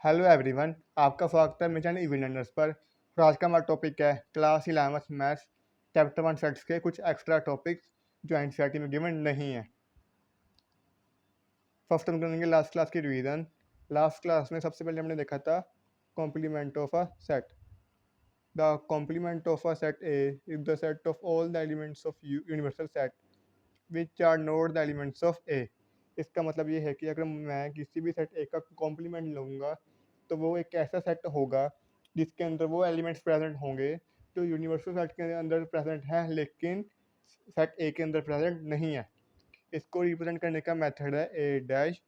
Hello everyone, आपका स्वागत है मेरे चैनल इवन लर्नर्स पर। और आज का हमारा टॉपिक है क्लास 11 मैथ्स चैप्टर 1 सेट्स के कुछ एक्स्ट्रा टॉपिक्स जो एनसीईआरटी में गिवन नहीं है। फर्स्ट हम करेंगे लास्ट क्लास की रिवीजन। लास्ट क्लास में सबसे पहले हमने देखा था complement of a set. The complement of a set A is the set of all the elements of universal set which are not the elements of A. इसका मतलब ये है कि अगर मैं किसी भी सेट ए का कॉम्प्लीमेंट लूँगा तो वो एक ऐसा सेट होगा जिसके अंदर वो एलिमेंट्स प्रेजेंट होंगे जो यूनिवर्सल सेट के अंदर प्रेजेंट हैं लेकिन सेट ए के अंदर प्रेजेंट नहीं है। इसको रिप्रेजेंट करने का मेथड है ए डैश।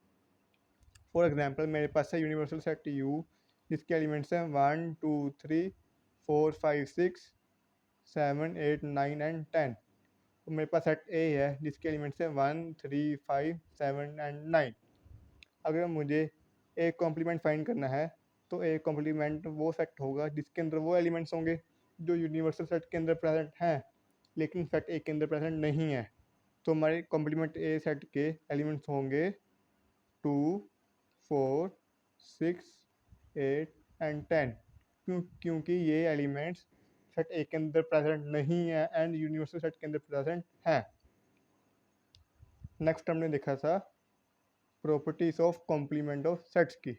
फॉर एग्जांपल मेरे पास है यूनिवर्सल सेट यू जिसके एलिमेंट्स हैं 1 2 3 4 5 6 7 8 9 एंड 10। तो मेरे पास सेट ए है जिसके एलिमेंट्स हैं 1 3 5 7 एंड 9। अगर मुझे ए कॉम्प्लीमेंट फाइंड करना है तो ए कॉम्प्लीमेंट वो सेट होगा जिसके अंदर वो एलिमेंट्स होंगे जो यूनिवर्सल सेट के अंदर प्रेजेंट हैं लेकिन सेट ए के अंदर प्रेजेंट नहीं है। तो हमारे कॉम्प्लीमेंट ए सेट के एलिमेंट्स होंगे 2 4 6 8 एंड 10। क्योंकि ये एलिमेंट्स सेट ए के अंदर प्रेजेंट नहीं है एंड यूनिवर्सल सेट के अंदर प्रेजेंट है। नेक्स्ट हमने देखा था properties of complement of sets की।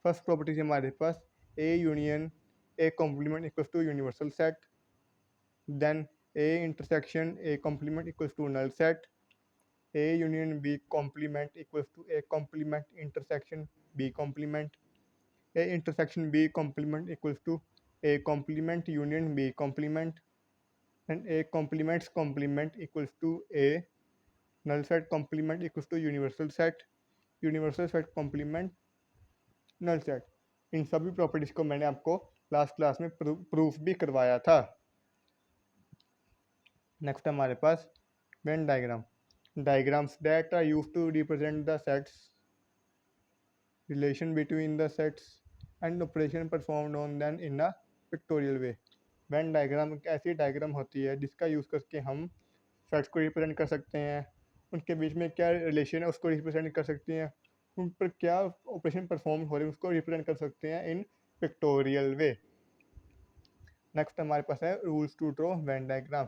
फर्स्ट प्रॉपर्टीज हमारे पास A union A complement equals to universal set, then A intersection A complement equals to null set, A union B complement equals to A complement intersection B complement, A intersection B complement equals to A complement union B complement, and A complements complement equals to A null set complement equals to universal set complement null set. इन सभी properties को मैंने आपको last क्लास में proof भी करवाया था। Next हमारे पास Venn diagram. Diagrams that are used to represent the sets, relation between the sets and operation performed on them in a pictorial way. Venn diagram एक ऐसी डायग्राम होती है जिसका यूज़ करके हम सेट्स को रिप्रेजेंट कर सकते हैं, उनके बीच में क्या रिलेशन है उसको रिप्रेजेंट कर सकते हैं, उन पर क्या ऑपरेशन परफॉर्म हो रहे हैं उसको रिप्रेजेंट कर सकते हैं इन पिक्टोरियल वे। नेक्स्ट हमारे पास है rules to draw Venn diagram.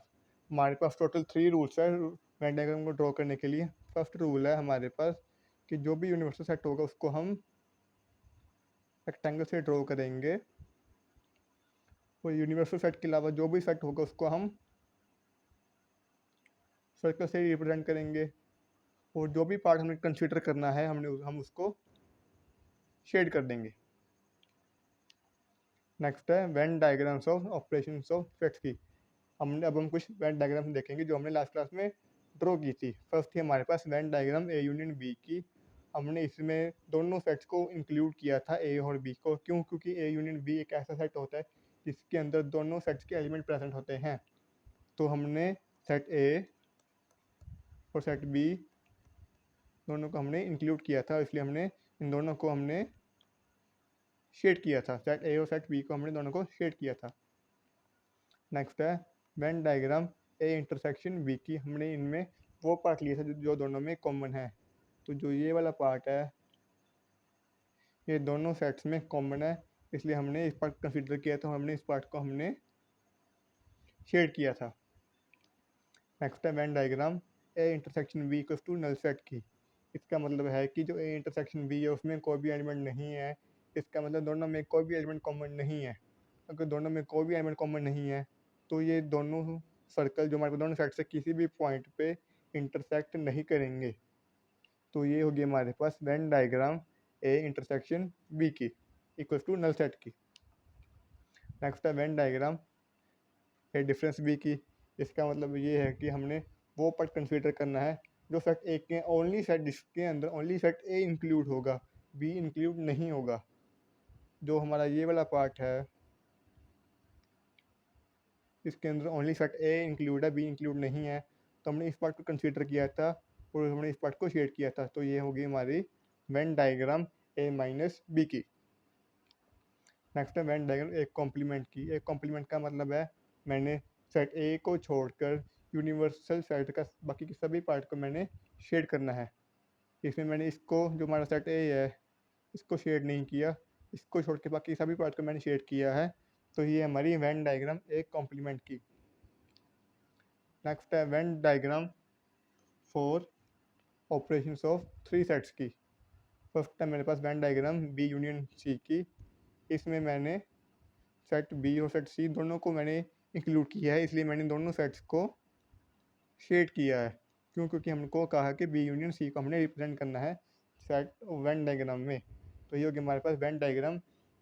हमारे पास टोटल 3 रूल्स है वेन डायग्राम को ड्रॉ करने के लिए। फर्स्ट रूल है हमारे पास कि जो भी यूनिवर्सल सेट होगा उसको हम रेक्टेंगल से ड्रॉ करेंगे और यूनिवर्सल सेट के अलावा जो भी सेट होगा उसको हम सर्कल से रिप्रेजेंट करेंगे और जो भी पार्ट हमें कंसीडर करना है हम उसको शेड कर देंगे। नेक्स्ट है Venn diagrams of operation of sets की। अब हम कुछ वेन डायग्राम देखेंगे जो हमने लास्ट क्लास में ड्रॉ की थी। फर्स्ट थी हमारे पास Venn diagram A union B की। हमने इसमें दोनों सेट्स को इंक्लूड किया था ए और बी को। क्यों? क्योंकि ए यूनियन बी एक ऐसा सेट होता है जिसके अंदर दोनों सेट्स के एलिमेंट प्रेजेंट होते हैं। तो हमने सेट ए और सेट बी दोनों को हमने इंक्लूड किया था, इसलिए हमने इन दोनों को हमने शेड किया था। सेट ए और सेट बी को हमने दोनों को शेड किया था। नेक्स्ट है Venn diagram A intersection B की। हमने इनमें वो पार्ट लिया था जो दोनों में कॉमन है। तो जो ये वाला पार्ट है ये दोनों सेट्स में कॉमन है, इसलिए हमने इस पार्ट कंसीडर किया था, हमने इस पार्ट को हमने शेड किया था। नेक्स्ट है Venn diagram A intersection B equals to null set की। इसका मतलब है कि जो ए इंटरसेक्शन बी है उसमें कोई भी एलिमेंट नहीं है। इसका मतलब दोनों में कोई भी एलिमेंट कॉमन नहीं है। अगर दोनों में कोई भी एलिमेंट कॉमन नहीं है तो ये दोनों सर्कल जो हमारे दोनों साइड से किसी भी पॉइंट पे इंटरसेक्ट नहीं करेंगे। तो ये होगी हमारे पास Venn diagram A intersection B की इक्वल्स टू नल सेट की। नेक्स्ट है Venn diagram A difference B की। इसका मतलब ये है कि हमने वो पार्ट कंसीडर करना है जो सेट ए के ओनली सेट जिसके अंदर ओनली सेट ए इंक्लूड होगा, बी इंक्लूड नहीं होगा। जो हमारा ये वाला पार्ट है इसके अंदर ओनली सेट ए इंक्लूड है, बी इंक्लूड नहीं है, तो हमने इस पार्ट को कंसीडर किया था और हमने इस पार्ट को शेड किया था। तो ये होगी हमारी Venn diagram A minus B की। नेक्स्ट है वेन डायग्राम एक कॉम्प्लीमेंट की। एक कॉम्प्लीमेंट का मतलब है मैंने सेट ए को छोड़कर यूनिवर्सल सेट का बाकी के सभी पार्ट को मैंने शेड करना है। इसमें मैंने इसको जो हमारा सेट ए है इसको शेड नहीं किया, इसको छोड़ के बाकी सभी पार्ट को मैंने शेड किया है। तो ये हमारी वेन डायग्राम एक कॉम्प्लीमेंट की। नेक्स्ट है Venn diagram for operations of three sets की। फर्स्ट है मेरे पास Venn diagram B union C की। इसमें मैंने सेट बी और सेट सी दोनों को मैंने इंक्लूड किया है, इसलिए मैंने दोनों सेट्स को शेड किया है। क्यों? क्योंकि हमको कहा कि बी यूनियन सी को हमने रिप्रेजेंट करना है सेट वेन डायग्राम में। तो ये होगी हमारे पास Venn diagram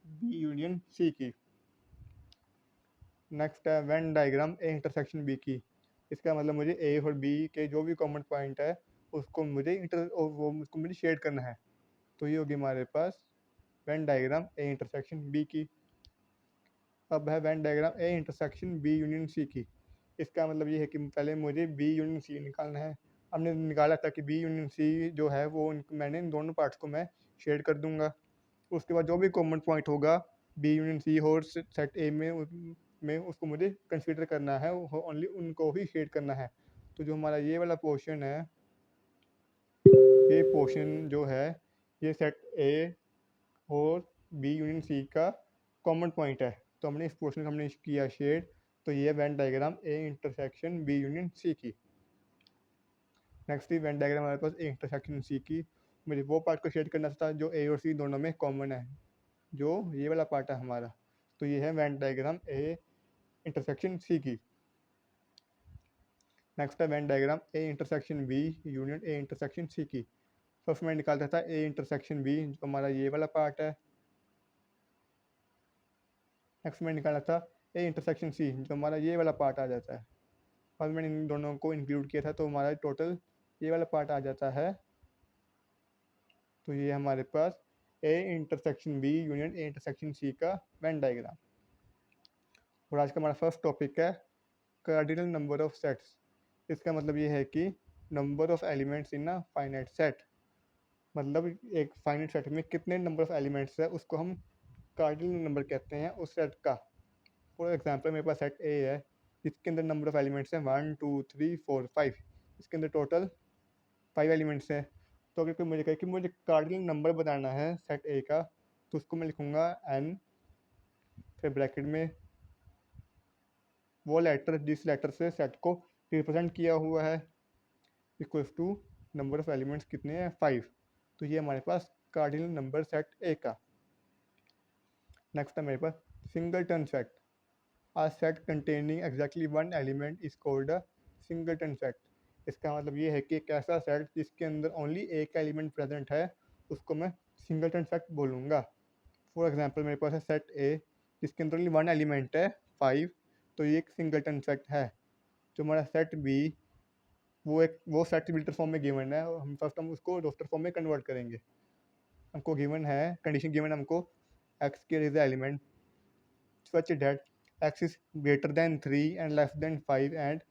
B union C की। नेक्स्ट है Venn diagram A intersection B की। इसका मतलब मुझे ए और बी के जो भी कॉमन पॉइंट है उसको मुझे शेड करना है। तो ये होगी हमारे पास Venn diagram A intersection B की। अब है Venn diagram A intersection B union C की। इसका मतलब ये है कि पहले मुझे बी यूनियन सी निकालना है। हमने निकाला था कि बी यूनियन सी जो है वो मैंने इन दोनों पार्ट्स को मैं शेड कर दूंगा। उसके बाद जो भी कॉमन पॉइंट होगा बी यूनियन सी और सेट ए में उसको मुझे कंसीडर करना है, ओनली उनको ही शेड करना है। तो जो हमारा ये वाला पोर्शन है, ये पोर्शन जो है ये सेट ए और बी यूनियन सी का कॉमन पॉइंट है। तो हमने इस पोर्शन को हमने किया शेड। तो ये Venn diagram A intersection B union C की। नेक्स्ट ही वेन डायग्राम हमारे पास ए इंटरसेक्शन सी की। मुझे वो पार्ट को शेड करना था जो ए और सी दोनों में कॉमन है, जो ये वाला पार्ट है हमारा। तो ये है Venn diagram A intersection C की। नेक्स्ट है Venn diagram A intersection B union A intersection C की। फर्स्ट मैं निकालता था ए इंटरसेक्शन बी जो हमारा ये वाला पार्ट है। नेक्स्ट मैं निकाला था ए इंटरसेक्शन सी जो हमारा ये वाला पार्ट आ जाता है। और मैंने इन दोनों को इंक्लूड किया था तो हमारा टोटल ये वाला पार्ट आ जाता है। तो ये हमारे पास A intersection B union A intersection C का वेन डायग्राम। और आज का हमारा फर्स्ट टॉपिक है कार्डिनल नंबर ऑफ सेट्स। इसका मतलब ये है कि number of elements in a finite set. मतलब एक फाइनाइट सेट में कितने नंबर ऑफ एलिमेंट्स है उसको हम कार्डिनल नंबर कहते हैं उस सेट का। फॉर एग्जांपल मेरे पास सेट ए है जिसके अंदर नंबर ऑफ एलिमेंट्स हैं 1 2 3 4 5। इसके अंदर टोटल 5 एलिमेंट्स हैं। तो अगर कोई मुझे कहे कि मुझे कार्डिनल नंबर बताना है सेट ए का, तो उसको मैं लिखूँगा n, फिर ब्रैकेट में वो लेटर जिस लेटर से सेट को रिप्रेजेंट किया हुआ है, equals to number of elements कितने हैं 5। तो ये हमारे पास कार्डिनल नंबर सेट ए का। नेक्स्ट है मेरे पास singleton set. A set containing exactly one element is called a singleton set। इसका मतलब ये है कि एक ऐसा सेट जिसके अंदर ओनली एक एलिमेंट प्रेजेंट है उसको मैं सिंगलटन सेट बोलूँगा। फॉर एग्जांपल मेरे पास है सेट ए जिसके अंदर ओनली वन एलिमेंट है 5। तो ये एक सिंगलटन सेट है। जो हमारा सेट बी वो सेट बिल्टर फॉर्म में गिवन है और हम फर्स्ट हम उसको रोस्टर फॉर्म में कन्वर्ट करेंगे। हमको गिवन है कंडीशन गिवन है हमको एक्स के is element such that x is greater than 3 and less than 5 and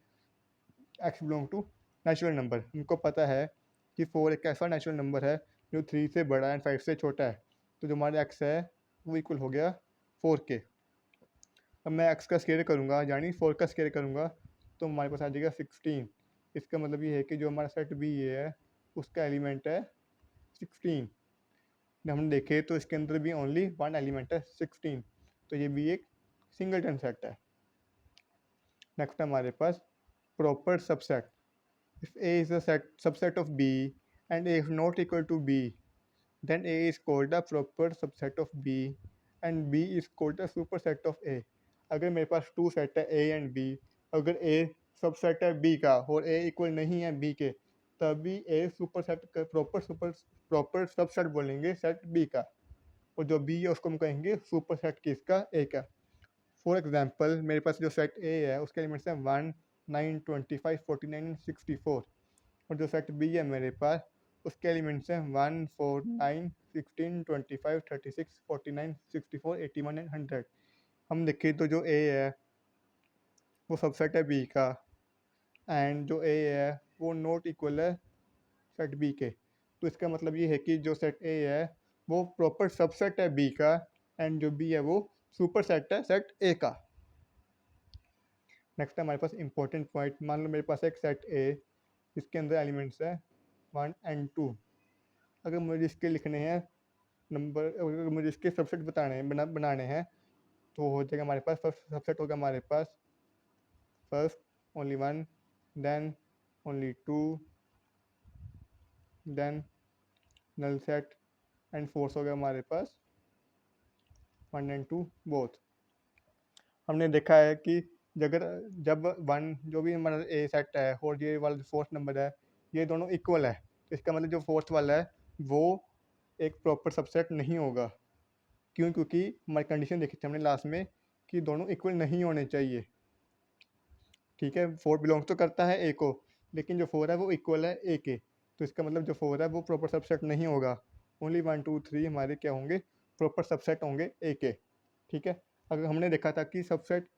x belong to natural number. हमको पता है कि 4 एक ऐसा नेचुरल नंबर है जो 3 से बड़ा एंड 5 से छोटा है। तो जो हमारा x है वो इक्वल हो गया 4 के। अब मैं x का स्केयर करूँगा यानी 4 का स्केयर करूँगा तो हमारे पास आ जाएगा 16। इसका मतलब ये है कि जो हमारा सेट बी है उसका एलिमेंट है 16। जब हम देखें तो इसके अंदर भी ओनली वन एलिमेंट है 16। तो ये भी एक सिंगलटन सेट है। नेक्स्ट हमारे पास proper subset. If A is a subset of B and A is not equal to B, then A is called a proper subset of B and B is called a superset of A। अगर मेरे पास to set है A and B, अगर A subset है B का और A equal नहीं है B के, तभी A प्रॉपर सबसेट बोलेंगे सेट B का। और जो B है उसको हम कहेंगे सुपरसेट किसका A का। फॉर एग्जांपल मेरे पास जो सेट ए है उसके एलिमेंट्स हैं 1 9 25 49 64। और जो सेट बी है मेरे पास उसके एलिमेंट्स हैं 1 4 9 16 25 36 49 64 81 एंड 100। हम देखें तो जो ए है वो सबसेट है बी का एंड जो ए है वो नॉट इक्वल है सेट बी के। तो इसका मतलब ये है कि जो सेट ए है वो प्रॉपर सबसेट है बी का एंड जो बी है वो सुपर सेट है सेट ए का। नेक्स्ट है हमारे पास इंपॉर्टेंट पॉइंट। मान लो मेरे पास एक सेट ए जिसके अंदर एलिमेंट्स है 1 एंड 2। अगर मुझे इसके लिखने हैं नंबर, अगर मुझे इसके सबसेट बनाने हैं तो हो जाएगा हमारे पास, फर्स्ट सबसेट होगा हमारे पास first only one, then only two, then null set, and fourth हो गया हमारे पास वन एंड टू बोथ। हमने देखा है कि अगर जब वन जो भी हमारा ए सेट है और ये वाला फोर्थ नंबर है, ये दोनों इक्वल है, तो इसका मतलब जो फोर्थ वाला है वो एक प्रॉपर सबसेट नहीं होगा। क्यों? क्योंकि हमारी कंडीशन देखी थी हमने लास्ट में कि दोनों इक्वल नहीं होने चाहिए। ठीक है, फोर बिलोंग तो करता है ए को, लेकिन जो फोर है वो इक्वल है ए के, तो इसका मतलब जो फोर है वो प्रॉपर सबसेट नहीं होगा। ओनली वन टू थ्री हमारे क्या होंगे, प्रॉपर सबसेट होंगे ए के। ठीक है, अगर हमने देखा था कि सबसेट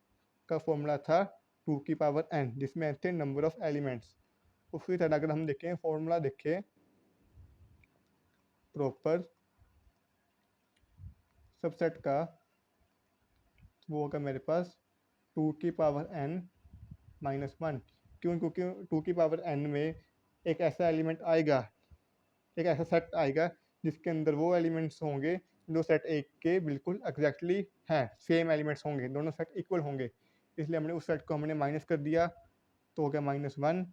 का फॉर्मूला था 2 की पावर n, जिसमें थे नंबर ऑफ एलिमेंट्स। उसी तरह अगर हम देखें फॉर्मूला देखें प्रॉपर सबसेट का, वो होगा मेरे पास 2 की पावर n माइनस वन। क्यों? क्योंकि 2 की पावर n में एक ऐसा एलिमेंट आएगा, एक ऐसा सेट आएगा जिसके अंदर वो एलिमेंट्स होंगे जो सेट ए के बिल्कुल एग्जैक्टली हैं, सेम एलिमेंट्स होंगे, दोनों सेट इक्वल होंगे। इसलिए हमने उस सेट को हमने माइनस कर दिया, तो हो गया माइनस वन।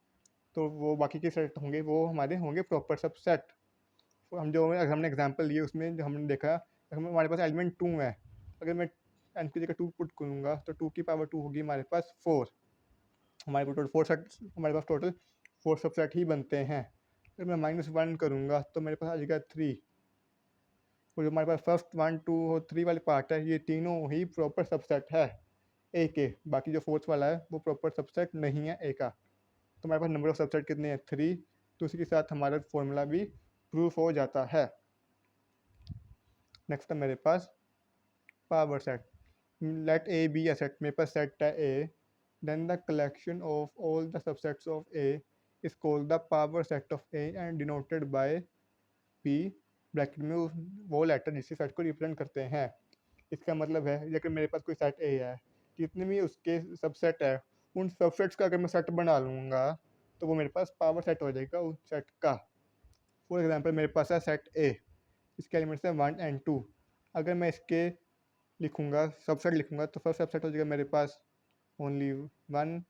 तो वो बाकी के सेट होंगे वो हमारे होंगे प्रॉपर सब सेट। तो हम जो हमने एग्जांपल लिए उसमें जो हमने देखा, हमारे पास एलिमेंट टू है, अगर मैं एन की जगह टू पुट करूँगा तो टू की पावर टू होगी हमारे पास फोर। हमारे पास टोटल फोर सेट, हमारे पास टोटल फोर सब सेट ही बनते हैं। अगर मैं माइनस वन करूँगा तो मेरे पास आ जाएगा थ्री। और जो हमारे पास फर्स्ट वन टू और थ्री वाले पार्ट है, ये तीनों ही प्रॉपर सबसेट है ए के। बाकी जो फोर्थ वाला है वो प्रॉपर सबसेट नहीं है ए का। तो हमारे पास नंबर ऑफ सबसेट कितने हैं, थ्री। तो उसी के साथ हमारा फॉर्मूला भी प्रूफ हो जाता है। नेक्स्ट है मेरे पास power set. Let A be a set, मेरे पास सेट है A, then the collection of all the subsets of A is called the power set of A and denoted by P, bracket में वो letter जिससे set को represent करते हैं। इसका मतलब है अगर मेरे पास कोई सेट ए है, जितने भी उसके सबसेट है, उन सबसेट्स का अगर मैं सेट बना लूँगा तो वो मेरे पास पावर सेट हो जाएगा उस सेट का। फॉर एग्जांपल मेरे पास है सेट ए, इसके एलिमेंट्स हैं वन एंड टू। अगर मैं इसके लिखूँगा सबसेट लिखूँगा तो फर्स्ट सबसेट हो जाएगा मेरे पास only one,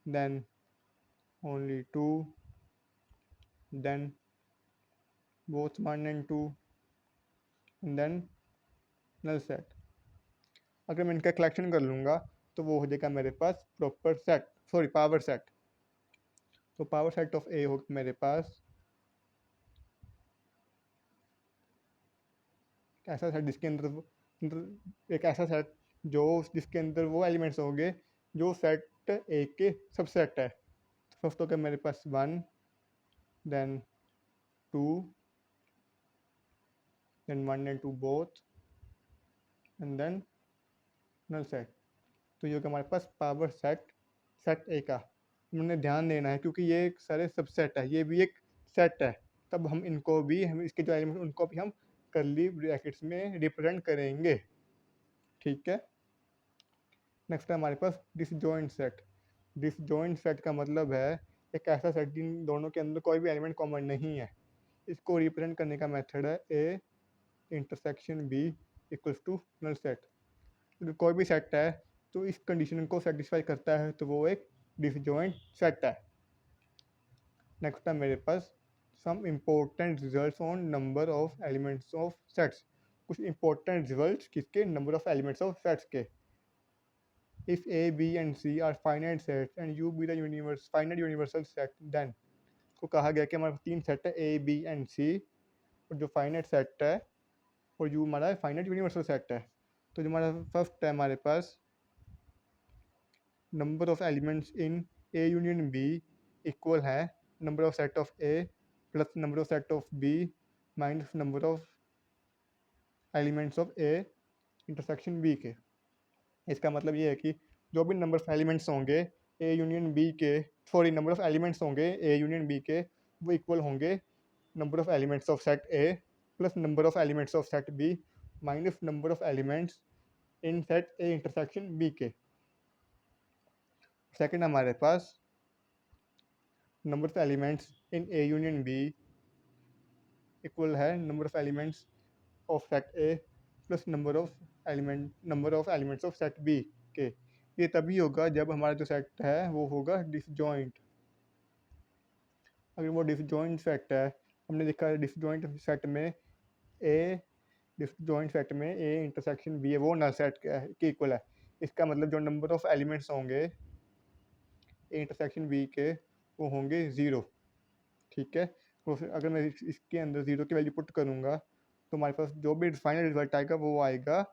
then only two, then both one and two, and then null set. अगर मैं इनका कलेक्शन कर लूँगा तो वो हो जाएगा मेरे पास proper set, sorry power set. तो पावर सेट ऑफ ए हो मेरे पास ऐसा सेट जिसके एक ऐसा सेट जो जिसके अंदर वो एलिमेंट्स होंगे जो सेट ए के सबसेट है। फर्स्ट हो गया मेरे पास one, then two, then one and two both, and then null set. तो ये हो गया हमारे पास पावर सेट, सेट ए का। हमने ध्यान देना है क्योंकि ये एक सारे सबसेट है, ये भी एक सेट है, तब हम इनको भी, हम इसके जो एलिमेंट उनको भी हम कर्ली ब्रैकेट्स में रिप्रेजेंट करेंगे। ठीक है, नेक्स्ट है हमारे पास डिसजॉइंट सेट। डिसजॉइंट सेट का मतलब है एक ऐसा सेट जिन दोनों के अंदर कोई भी एलिमेंट कॉमन नहीं है। इसको रिप्रेजेंट करने का मेथड है A intersection B equals to null set. अगर कोई भी सेट है तो इस कंडीशन को सेटिस्फाई करता है तो वो एक डिसजॉइंट सेट है। नेक्स्ट है मेरे पास some important results on number of elements of sets. कुछ इंपॉर्टेंट रिजल्ट्स किसके, number of elements of sets के। If A, B and C are finite sets and U be the finite universal set, then को कहा गया कि हमारे पास तीन set है A, B and C, और जो फाइनाइट सेट है और U हमारा फाइनाइट यूनिवर्सल सेट है। तो जो हमारा फर्स्ट है हमारे पास number of elements in A union B equal है number of set of A plus number of set of B minus number of elements of A intersection B के। इसका मतलब ये है कि जो भी नंबर ऑफ एलिमेंट्स होंगे ए यूनियन बी के, सॉरी नंबर ऑफ एलिमेंट्स होंगे ए यूनियन बी के, वो इक्वल होंगे number of elements of set A plus number of elements of set B minus number of elements in set A intersection B के। Second हमारे पास number of elements in A union B equal है number of elements of set A plus number of elements of set B के। ये तभी होगा जब हमारा जो सेट है वो होगा डिसजॉइंट। अगर वो डिसजॉइंट सेट है, हमने देखा डिसजॉइंट सेट में ए डिसजॉइंट सेट में ए इंटरसेक्शन बी है वो नल सेट के इक्वल है। इसका मतलब जो नंबर ऑफ एलिमेंट्स होंगे ए इंटरसेक्शन बी के वो होंगे ज़ीरो। ठीक है, तो फिर अगर मैं इसके अंदर ज़ीरो की वैल्यू पुट करूँगा तो हमारे पास जो भी फाइनल रिजल्ट आएगा वो आएगा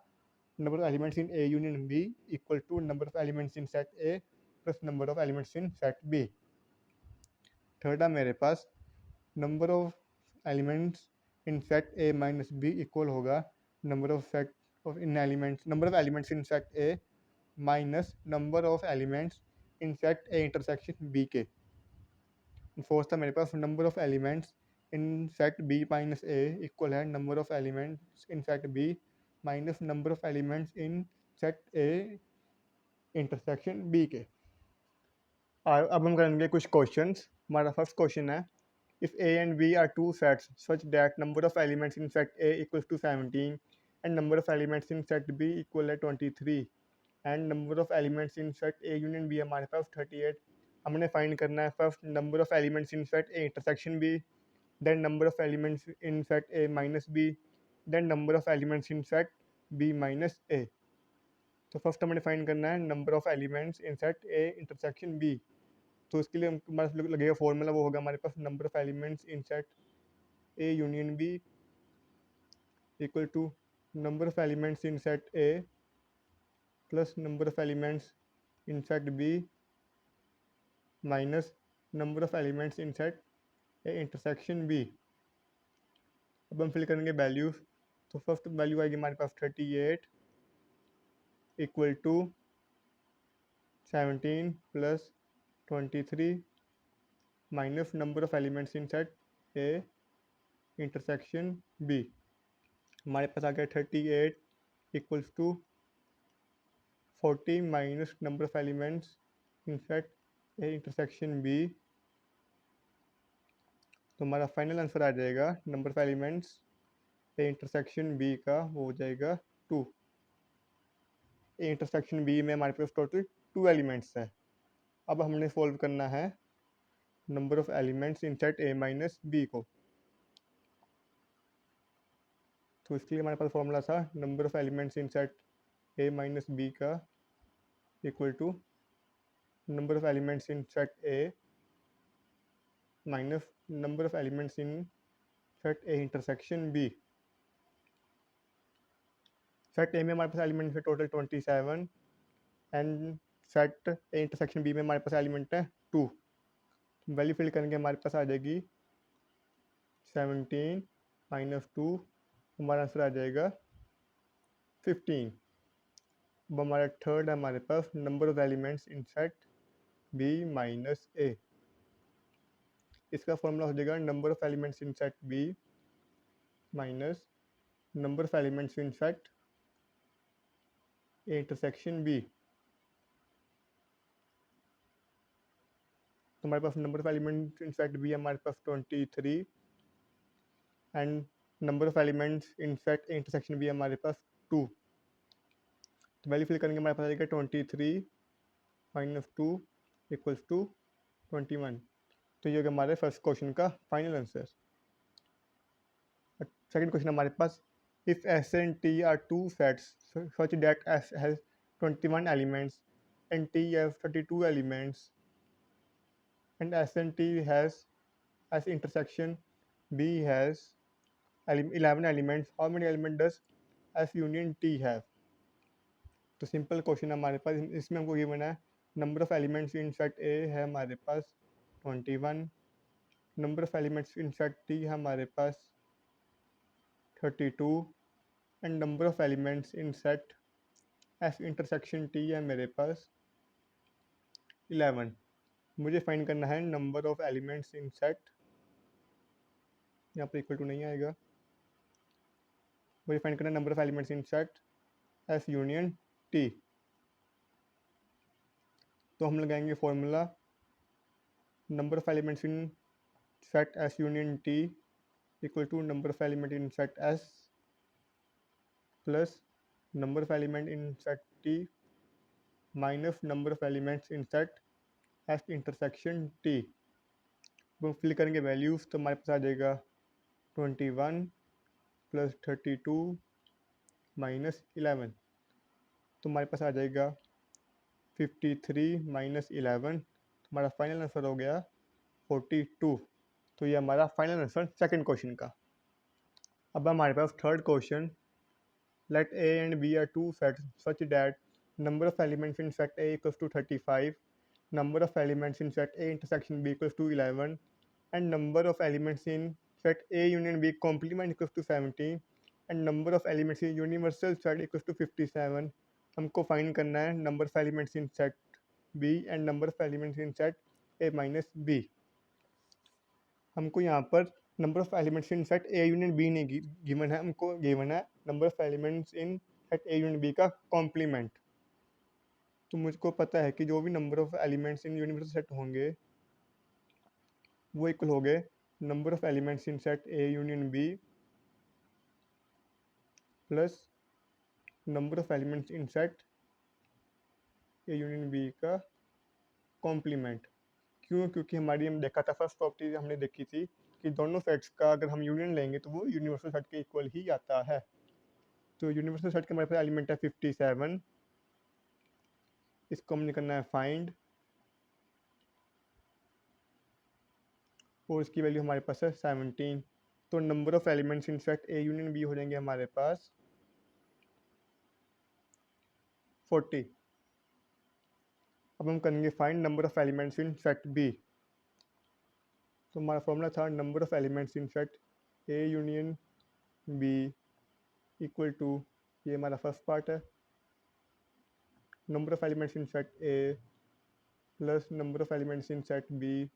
number of elements in A union B equal to number of elements in set A plus number of elements in set B. Third है मेरे पास number of elements in set A minus B equal होगा number of elements in set A minus number of elements in set A intersection B के। Fourth था मेरे पास number of elements in set B minus A equal है number of elements in set B minus number of elements in set A intersection B के। अब हम करेंगे कुछ क्वेश्चंस। हमारा फर्स्ट क्वेश्चन है if A and B are two sets such that number of elements in set A equals to 17 and number of elements in set B equal है 23 and number of elements in set A union B हमारे पास 38। हमने find करना है first number of elements in set A intersection B, then number of elements in set A minus B, then number of elements in set B minus A. तो first हमने find करना है number of elements in set A intersection B. तो इसके लिए हमारे पास लगेगा formula, वो होगा हमारे पास number of elements in set A union B equal to number of elements in set A plus number of elements in set B minus number of elements in set A intersection B. अब हम fill करेंगे values. तो first value आएगी हमारे पास 38 equal to 17 plus 23 minus number of elements in set A intersection B. हमारे पास आ गया 38 equals to 40 minus number of elements in set A intersection B. तो हमारा फाइनल आंसर आ जाएगा number of elements A intersection B का वो हो जाएगा 2। ए इंटरसेक्शन बी में हमारे पास टोटल 2 एलिमेंट्स है। अब हमने सॉल्व करना है number of elements in set A minus B को। तो इसके लिए हमारे पास फॉर्मूला था number of elements in set A minus B का equal to number of elements in set A minus number of elements in set A intersection B. Set A में हमारे पास एलिमेंट है total 27 and set A intersection B में हमारे पास element है 2। Value fill करेंगे हमारे पास आ जाएगी 17 माइनस 2, हमारा आंसर आ जाएगा 15। अब हमारा थर्ड है हमारे पास number of elements in set B minus A. इसका फॉर्मूला हो जाएगा number of elements in set B minus number of elements in set A intersection B. तो हमारे पास number of elements in set B हमारे पास 23 and number of elements in set A intersection B हमारे पास 2। तो वैल्यू फिल करेंगे हमारे पास आएगा 23 माइनस 2 इक्वल्स टू 21। तो ये हो गया हमारे फर्स्ट क्वेश्चन का फाइनल आंसर। सेकंड क्वेश्चन हमारे पास if S and T are two sets such that S has 21 elements and T has 32 elements and S and T has S intersection B has 11 elements, how many element does S union T have. तो simple question हमारे पास, इसमें हमको given है number of elements in set A है हमारे पास 21, number of elements in set T है हमारे पास 32 and number of elements in set S intersection T है मेरे पास 11। मुझे फाइंड करना है number of elements in set, यहाँ पर इक्वल टू नहीं आएगा, मुझे फाइंड करना है number of elements in set S union T. तो हम लगाएंगे formula number of elements in set S union T equal to number of element in set S plus number of element in set T minus number of elements in set S intersection T. वो fill करेंगे values तो हमारे पास आ जाएगा 21 plus 32 minus 11, तो हमारे पास आ जाएगा 53 माइनस 11, हमारा फाइनल आंसर हो गया 42। तो ये हमारा फाइनल आंसर सेकंड क्वेश्चन का। अब हमारे पास third question, let A and B are two sets such that number of elements in set A equals to 35, number of elements in set A intersection B equals to 11, and number of elements in set A union B complement equals to 17, and number of elements in universal set equals to 57। हमको find करना है number of elements in set B and number of elements in set A minus B। हमको यहाँ पर number of elements in set A union B नहीं given है, हमको given है number of elements in set A union B का complement. तो मुझको पता है कि जो भी number of elements in universal set होंगे वो इक्वल हो गए number of elements in set A union B plus number of elements in set A union B का कॉम्प्लीमेंट। क्यों? क्योंकि हमारी हम देखा था फर्स्ट प्रॉपर्टी हमने देखी थी कि दोनों सेट्स का अगर हम यूनियन लेंगे तो वो यूनिवर्सल सेट के इक्वल ही आता है। तो यूनिवर्सल सेट के हमारे पास एलिमेंट है 57, इसको हमने करना है फाइंड, और इसकी वैल्यू हमारे पास है 17। तो number of elements in set A union B हो जाएंगे हमारे पास 40। अब हम करेंगे find number of elements in set B. तो हमारा फॉर्मूला था number of elements in set A union B equal to, ये हमारा फर्स्ट पार्ट है, number of elements in set A plus number of elements in set B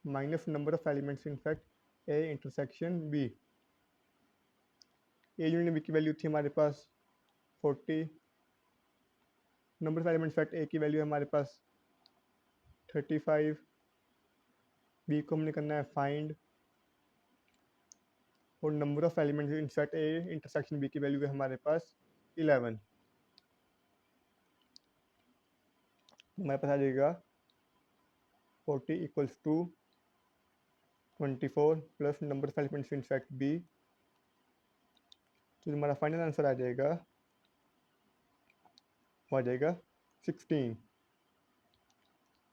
minus number of elements in set A intersection B. A union B की value थी हमारे पास 40, number of element set ए की value है हमारे पास 35, B को हमने करना है फाइंड, और number of elements in set A intersection B की वैल्यू है हमारे पास 11। हमारे पास आ जाएगा 40 equals to 24 plus number of elements in set B, तो हमारा फाइनल आंसर आ जाएगा, वो आ जाएगा 16।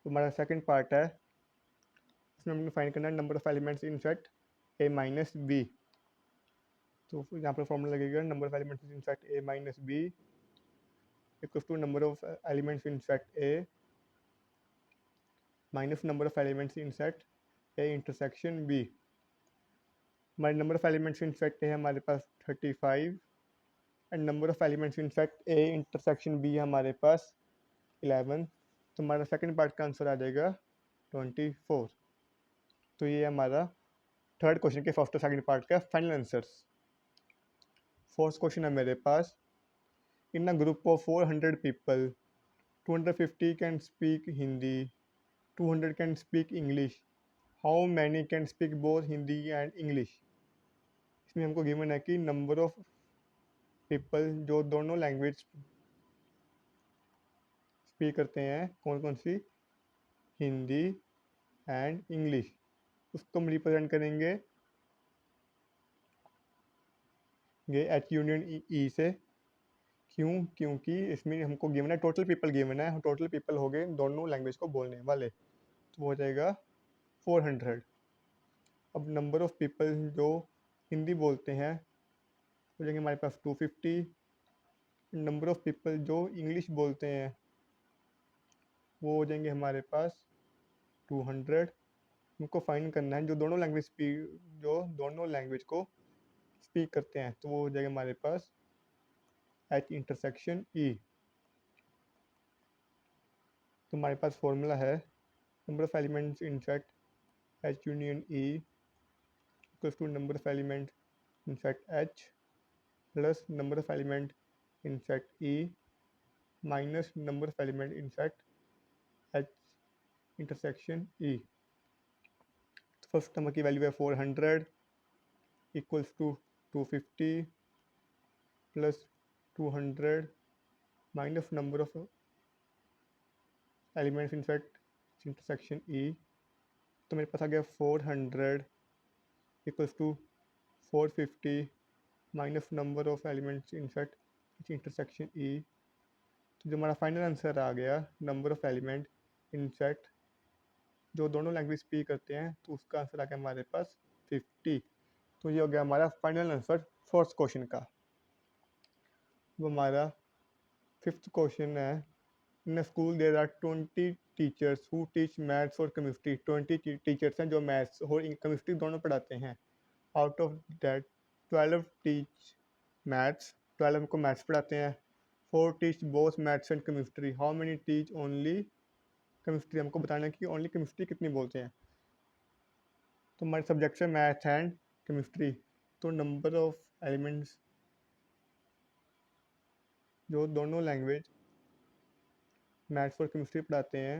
तो हमारा सेकंड पार्ट है, इसमें हमने फाइंड करना है number of elements in set A minus B. तो यहाँ पर फॉर्मूला लगेगा number of elements in set A minus B equals to number of elements in set A minus number of elements in set A intersection B. हमारे number of elements in set A है हमारे पास 35 and number of elements in set A intersection B है हमारे पास 11। तो हमारा second part का आंसर आ जाएगा 24। तो ये हमारा थर्ड क्वेश्चन के फर्स्ट और सेकंड पार्ट का फाइनल आंसर्स। फोर्थ क्वेश्चन है मेरे पास, in a group of 400 people 250 can speak Hindi, 200 can speak English, how many can speak both Hindi and English. इसमें हमको गिवन है कि नंबर ऑफ पीपल जो दोनों लैंग्वेज स्पीक करते हैं, कौन कौन सी, हिंदी एंड इंग्लिश, उसको हम रिप्रेजेंट करेंगे ये एच यूनियन ई से। क्यों? क्योंकि इसमें हमको गिवन है टोटल पीपल गिवन है, टोटल पीपल हो गए दोनों लैंग्वेज को बोलने वाले, तो हो जाएगा 400। अब नंबर ऑफ पीपल जो हिंदी बोलते हैं हो जाएंगे हमारे पास 250, नंबर ऑफ पीपल जो इंग्लिश बोलते हैं वो हो जाएंगे हमारे पास 200। हमको फाइंड करना है जो दोनों लैंग्वेज को स्पीक करते हैं, तो वो हो जाएगा हमारे पास एच इंटरसेक्शन ई। तो हमारे पास फॉर्मूला है number of elements in set H union E equals to number of element in set H plus number of element in set E minus number of element in set H intersection E. First number की value है 400 equals to 250 plus 200 minus number of elements in set intersection E, तो मेरे पास आ गया 400 equals to 450 minus number of elements in set intersection E. तो जो हमारा फाइनल आंसर आ गया number of element in set जो दोनों लैंग्वेज स्पीक करते हैं, तो उसका आंसर आ गया हमारे पास 50। तो ये हो गया हमारा फाइनल आंसर फर्स्ट क्वेश्चन का। वो हमारा फिफ्थ क्वेश्चन है, in school there are 20 teachers who teach maths और केमिस्ट्री। 20 टीचर्स हैं जो मैथ्स और केमिस्ट्री दोनों पढ़ाते हैं। Out of that 12 teach maths, 12 को मैथ्स पढ़ाते हैं। 4 teach both maths and chemistry, how many teach only chemistry. हमको बताना है कि ओनली केमिस्ट्री कितनी बोलते हैं। तो हमारे सब्जेक्ट्स है मैथ एंड केमिस्ट्री, तो नंबर ऑफ एलिमेंट्स जो दोनों लैंग्वेज मैथ्स और केमिस्ट्री पढ़ाते हैं,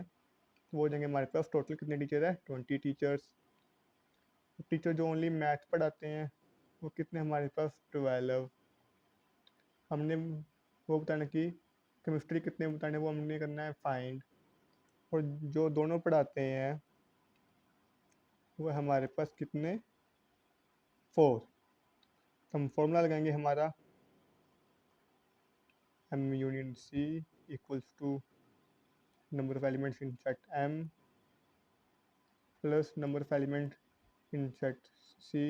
वो हो जाएंगे हमारे पास टोटल कितने टीचर है 20 टीचर्स। टीचर जो ओनली मैथ पढ़ाते हैं वो कितने हमारे पास 12। हमने वो बताना कि केमिस्ट्री कितने बताने वो हमने करना है फाइंड। और जो दोनों पढ़ाते हैं वो हमारे पास कितने 4। हम फॉर्मूला लगाएंगे हमारा M union C equals to number of elements in set M plus number of element in set C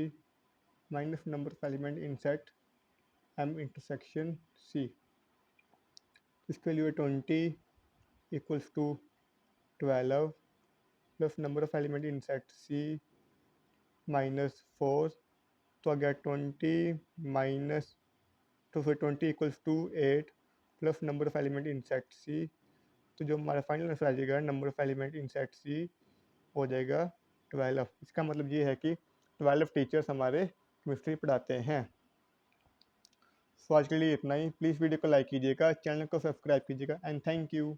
minus number of element in set M intersection C। इसके लिए 20 equals to 12 plus number of element in set C minus 4, तो आ गया 20 minus, तो फिर 20 equals to 8 plus number of element in set C। तो जो हमारा फाइनल आंसर आ जाएगा number of element in set C हो जाएगा 12। इसका मतलब ये है कि 12 टीचर्स हमारे केमिस्ट्री पढ़ाते हैं। सो आज के लिए इतना ही। प्लीज़ वीडियो को लाइक कीजिएगा, चैनल को सब्सक्राइब कीजिएगा एंड थैंक यू।